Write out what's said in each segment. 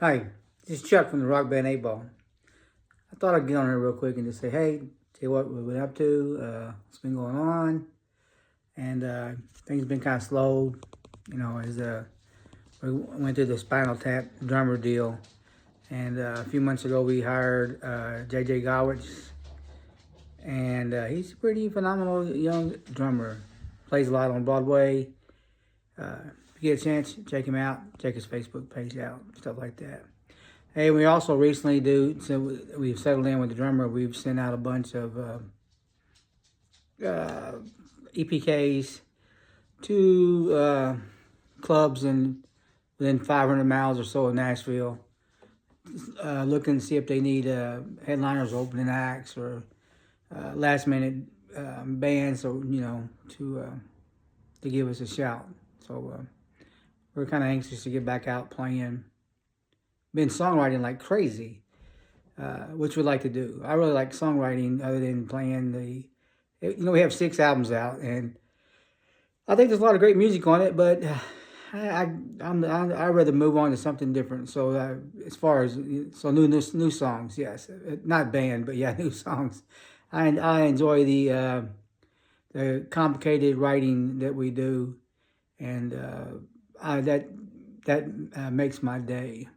Hi, this is Chuck from the Rock Band 8 Ball. I thought I'd get on here real quick and just say, hey, tell you what we've been up to, what's been going on, and things been kind of slow, as we went through the Spinal Tap drummer deal, and a few months ago we hired J.J. Gowitz, and he's a pretty phenomenal young drummer. Plays a lot on Broadway. If you get a chance, check him out. Check his Facebook page out, stuff like that. Hey, we also recently so we've settled in with the drummer. We've sent out a bunch of EPKs to clubs within 500 miles or so of Nashville, looking to see if they need headliners, opening acts, or last minute bands, to give us a shout. So we're kind of anxious to get back out playing. Been songwriting like crazy, which we'd like to do. I really like songwriting other than playing we have 6 albums out, and I think there's a lot of great music on it, but I'd rather move on to something different. So as far as new songs, yes, not band, but yeah, new songs. I enjoy the complicated writing that we do, and that makes my day.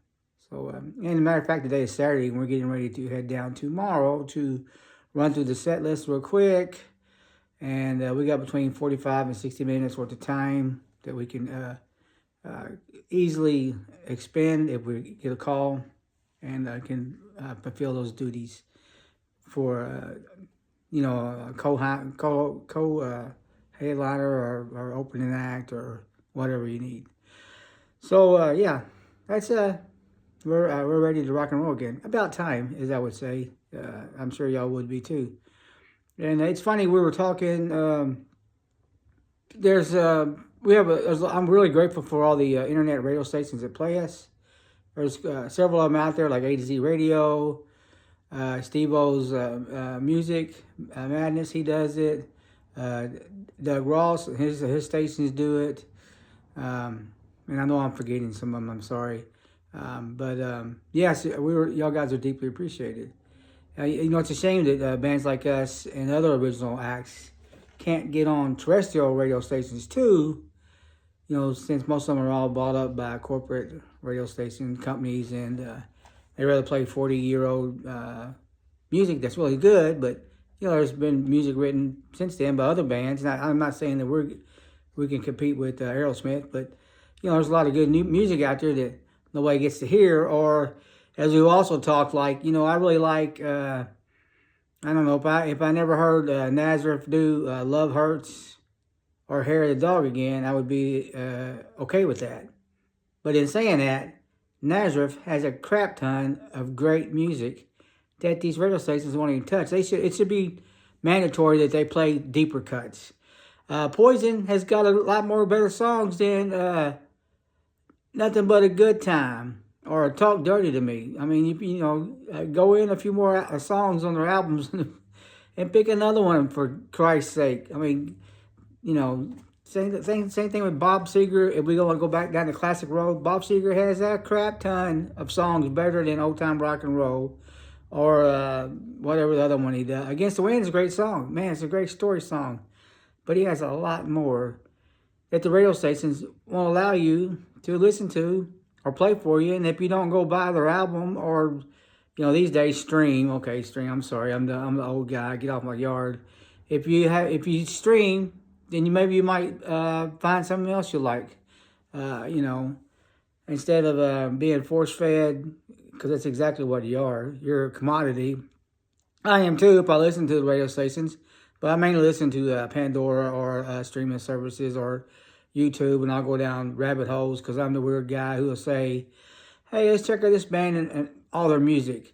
So, and as a matter of fact, today is Saturday, and we're getting ready to head down tomorrow to run through the set list real quick. And we got between 45 and 60 minutes worth of time that we can easily expend if we get a call, and can fulfill those duties for, a headliner or opening act or whatever you need. So, yeah, that's we're ready to rock and roll again. About time, as I would say. I'm sure y'all would be too. And it's funny, we were talking. I'm really grateful for all the internet radio stations that play us. There's several of them out there, like A to Z Radio, Steve-O's Music Madness. He does it. Doug Ross, his stations do it. And I know I'm forgetting some of them. I'm sorry. Yes, y'all guys are deeply appreciated. It's a shame that bands like us and other original acts can't get on terrestrial radio stations too. Since most of them are all bought up by corporate radio station companies, and they rather play 40-year-old music that's really good. But there's been music written since then by other bands. And I'm not saying that we can compete with Aerosmith, but there's a lot of good new music out there that nobody gets to hear. Or as we also talked, I really like, I don't know, if I never heard Nazareth do Love Hurts or Hair of the Dog again, I would be okay with that. But in saying that, Nazareth has a crap ton of great music that these radio stations won't even touch. It should be mandatory that they play deeper cuts. Poison has got a lot more better songs than Nothing But a Good Time or Talk Dirty to Me. I mean, go in a few more songs on their albums and pick another one for Christ's sake. I mean, same thing with Bob Seger. If we want to go back down the classic road, Bob Seger has a crap ton of songs better than Old Time Rock and Roll or whatever the other one he does. Against the Wind is a great song. Man, it's a great story song. But he has a lot more that the radio stations won't allow you to listen to or play for you. And if you don't go buy their album or, these days stream. Okay, stream. I'm sorry, I'm the old guy. Get off my yard. If you stream, then maybe you might find something else you like. Instead of being force fed, because that's exactly what you are. You're a commodity. I am too if I listen to the radio stations. But I mainly listen to Pandora or streaming services or YouTube, and I'll go down rabbit holes because I'm the weird guy who will say, hey, let's check out this band and all their music.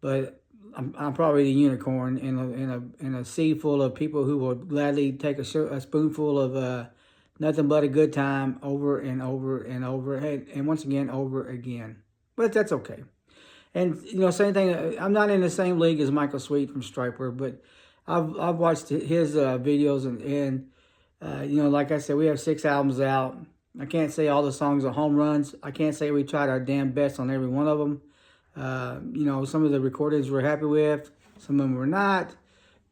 But I'm probably the unicorn in a sea full of people who will gladly take a spoonful of Nothing But a Good Time over and over and over, and once again, over again. But that's okay. And, same thing, I'm not in the same league as Michael Sweet from Striper, but I've watched his videos and like I said, we have 6 albums out, I can't say all the songs are home runs. I can't say we tried our damn best on every one of them. You know, some of the recordings we're happy with, some of them we're not.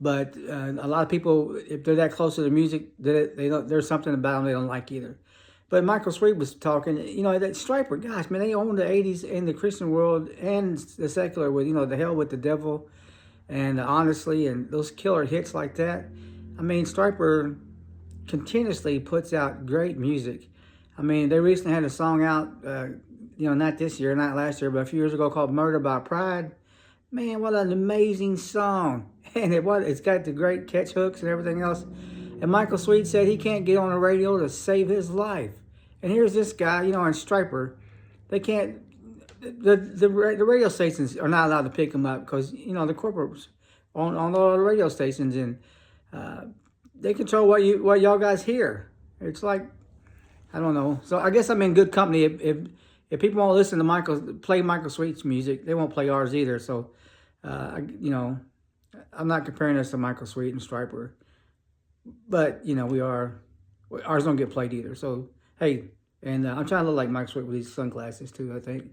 But a lot of people, if they're that close to the music, they don't. There's something about them they don't like either. But Michael Sweet was talking, you know, that Striper, gosh, man, they own the 80s in the Christian world and the secular with, you know, The Hell with the Devil and Honestly and those killer hits like that. I mean, Striper continuously puts out great music. I mean, they recently had a song out, you know, not this year, not last year, but a few years ago called Murder by Pride. Man, what an amazing song. And it's got the great catch hooks and everything else. And Michael Sweet said he can't get on the radio to save his life. And here's this guy, you know, on Striper. They can't, the radio stations are not allowed to pick him up because, you know, the corporates on all the radio stations, and they control what y'all guys hear. It's like, I don't know. So I guess I'm in good company. If people won't listen to play Michael Sweet's music, they won't play ours either. So, you know, I'm not comparing us to Michael Sweet and Striper, but you know, ours don't get played either. So hey, and I'm trying to look like Michael Sweet with these sunglasses too. I think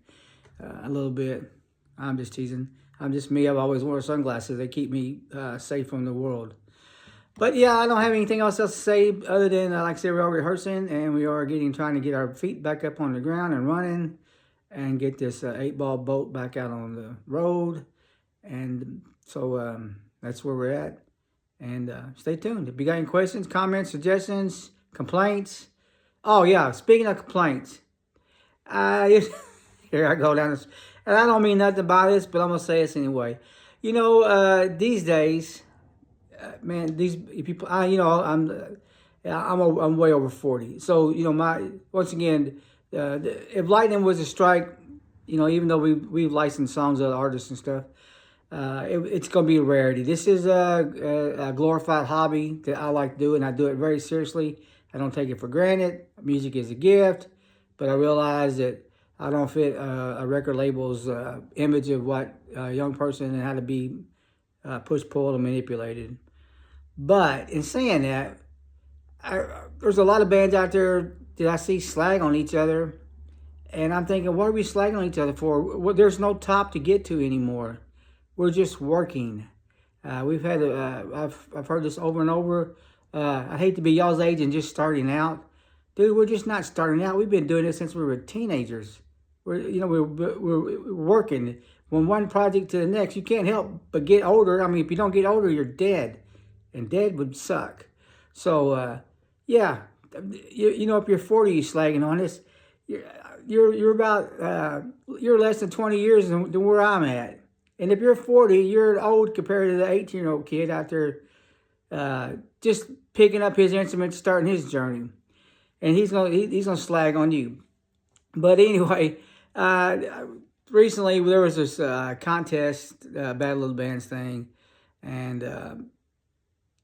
a little bit. I'm just teasing. I'm just me. I've always worn sunglasses. They keep me safe from the world. But yeah, I don't have anything else to say other than, like I said, we are rehearsing and we are trying to get our feet back up on the ground and running and get this 8-ball boat back out on the road. And so that's where we're at. And stay tuned. If you got any questions, comments, suggestions, complaints. Oh yeah, speaking of complaints, here I go down this. And I don't mean nothing by this, but I'm going to say this anyway. You know, these days, man, these people, you know, I'm way over 40. So, you know, once again, if Lightning was a strike, you know, even though we've licensed songs of other artists and stuff, it's going to be a rarity. This is a glorified hobby that I like to do, and I do it very seriously. I don't take it for granted. Music is a gift, but I realize that I don't fit a record label's image of what a young person and how to be pushed, pulled, and manipulated. But in saying that, there's a lot of bands out there that I see slag on each other, and I'm thinking, what are we slagging on each other for? Well, there's no top to get to anymore. We're just working. I've heard this over and over. I hate to be y'all's age and just starting out. Dude, we're just not starting out. We've been doing this since we were teenagers. We're working from one project to the next. You can't help but get older. I mean, if you don't get older, you're dead. And dead would suck. So, yeah, you know, if you're 40, you're slagging on this. You're about, you're less than 20 years than where I'm at. And if you're 40, you're old compared to the 18-year-old kid out there just picking up his instrument, starting his journey. And he's gonna slag on you. But anyway, recently there was this contest, Battle of the Bands thing, and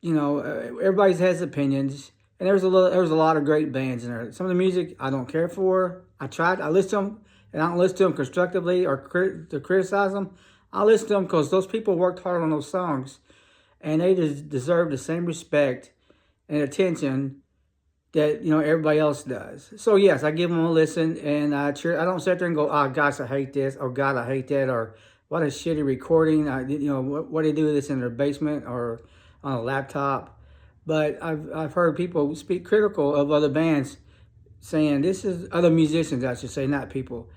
you know, everybody has opinions, and there was a lot of great bands in there. Some of the music I don't care for. I listen to them, and I don't listen to them constructively or to criticize them. I listen to them because those people worked hard on those songs, and they deserve the same respect and attention that, you know, everybody else does. So yes, I give them a listen, and I don't sit there and go, oh gosh, I hate this, or God, I hate that, or what a shitty recording. You know, what do they do with this in their basement or on a laptop? But I've heard people speak critical of other bands, saying this is other musicians, I should say, not people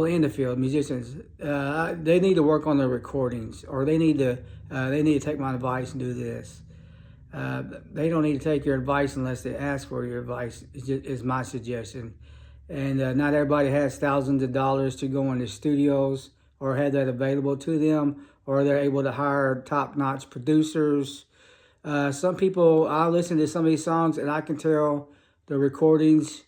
in the field, musicians. They need to work on their recordings, or they need to take my advice and do this. They don't need to take your advice unless they ask for your advice, is my suggestion. And not everybody has thousands of dollars to go into studios or have that available to them, or they're able to hire top-notch producers. Some people, I listen to some of these songs and I can tell the recordings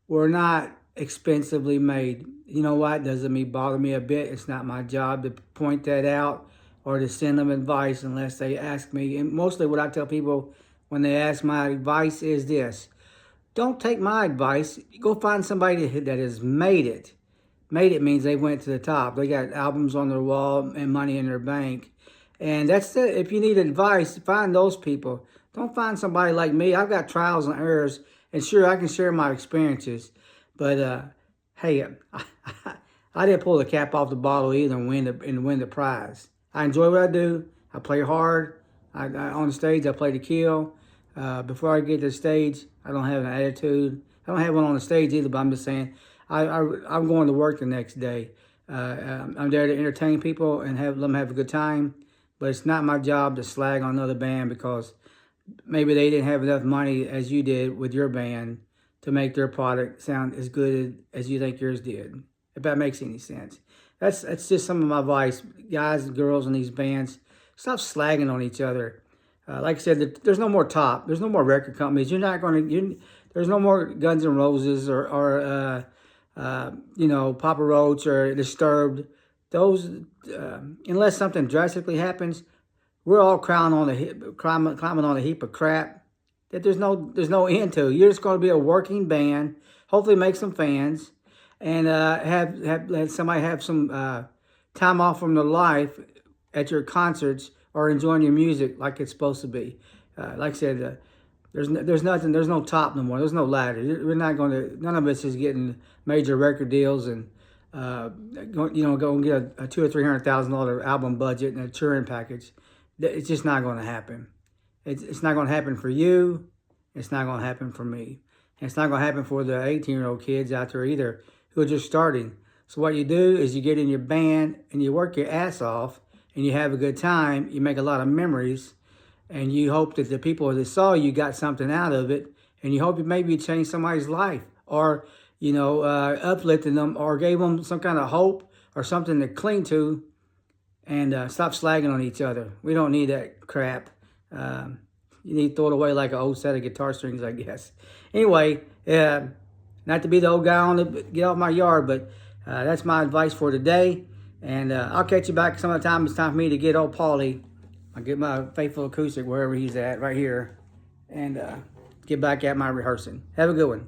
were not expensively made. You know what? Doesn't bother me a bit. It's not my job to point that out or to send them advice unless they ask me. And mostly what I tell people when they ask my advice is this: don't take my advice. Go find somebody that has made it. Made it means they went to the top. They got albums on their wall and money in their bank. And that's it. If you need advice, find those people. Don't find somebody like me. I've got trials and errors, And sure, I can share my experiences, but hey, I didn't pull the cap off the bottle either and win the prize. I enjoy what I do. I play hard. On the stage, I play to kill. Before I get to the stage, I don't have an attitude. I don't have one on the stage either, but I'm just saying, I'm going to work the next day. I'm there to entertain people and let them have a good time. But it's not my job to slag on another band because maybe they didn't have enough money as you did with your band to make their product sound as good as you think yours did. If that makes any sense. That's just some of my advice, guys and girls in these bands. Stop slagging on each other. Like I said, there's no more top. There's no more record companies. You're not going to. There's no more Guns N' Roses or Papa Roach or Disturbed. Those, unless something drastically happens, we're all climbing on a heap of crap that there's no end to. You're just going to be a working band. Hopefully, make some fans, and let somebody have some time off from their life at your concerts or enjoying your music like it's supposed to be. Like I said, there's no top no more. There's no ladder. We're not going to. None of us is getting major record deals and go and get a $200,000 or $300,000 album budget and a touring package. It's just not going to happen. It's not going to happen for you. It's not going to happen for me. And it's not going to happen for the 18-year-old kids out there either who are just starting. So what you do is you get in your band and you work your ass off and you have a good time. You make a lot of memories. And you hope that the people that saw you got something out of it, and you hope maybe you changed somebody's life, or uplifted them, or gave them some kind of hope or something to cling to, and stop slagging on each other. We don't need that crap. You need to throw it away like an old set of guitar strings, I guess. Anyway, not to be the old guy on the get off my yard, but that's my advice for today. And I'll catch you back some of the time. It's time for me to get old Paulie. I'll get my faithful acoustic wherever he's at, right here, and get back at my rehearsing. Have a good one.